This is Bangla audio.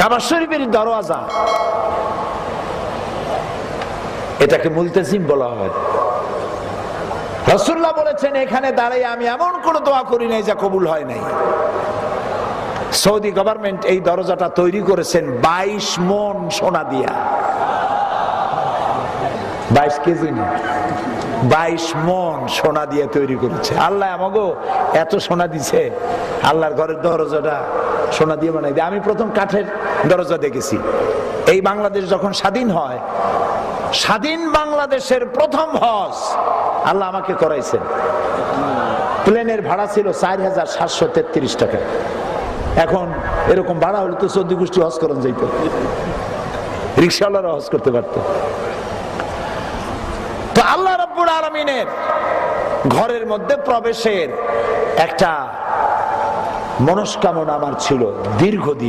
কাবা শরীফের দরওয়াজা, এটাকে মুলতাজিম বলা হয়। রাসূলুল্লাহ বলেছেন এখানে দাঁড়িয়ে আমি এমন কোন দোয়া করি নাই যা কবুল হয় নাই। সৌদি গভর্নমেন্ট এই দরজাটা তৈরি করেছেন 22 মণ সোনা দিয়া। 22 কেজি না, 22 মণ সোনা দিয়ে তৈরি করেছে। আল্লাহ আমাগো এত সোনা দিছে, আল্লাহর ঘরের দরজাটা সোনা দিয়ে বানাই দিয়ে। আমি প্রথম কাঠের দরজা দেখেছি এই বাংলাদেশ যখন স্বাধীন হয়। স্বাধীন বাংলাদেশের প্রথম হজ আল্লাহ আমাকে করাইছেন। প্লেনের ভাড়া ছিল 4733 টাকা। এখন এরকম ভাড়া হলে তো 14 গোষ্ঠী হজ করন যাইত, রিকশাওয়ালারা হজ করতে পারত। তো আল্লাহ রাব্বুল আলামিনের ঘরের মধ্যে প্রবেশের একটা মনস্কামনা আমার ছিল দীর্ঘদিন।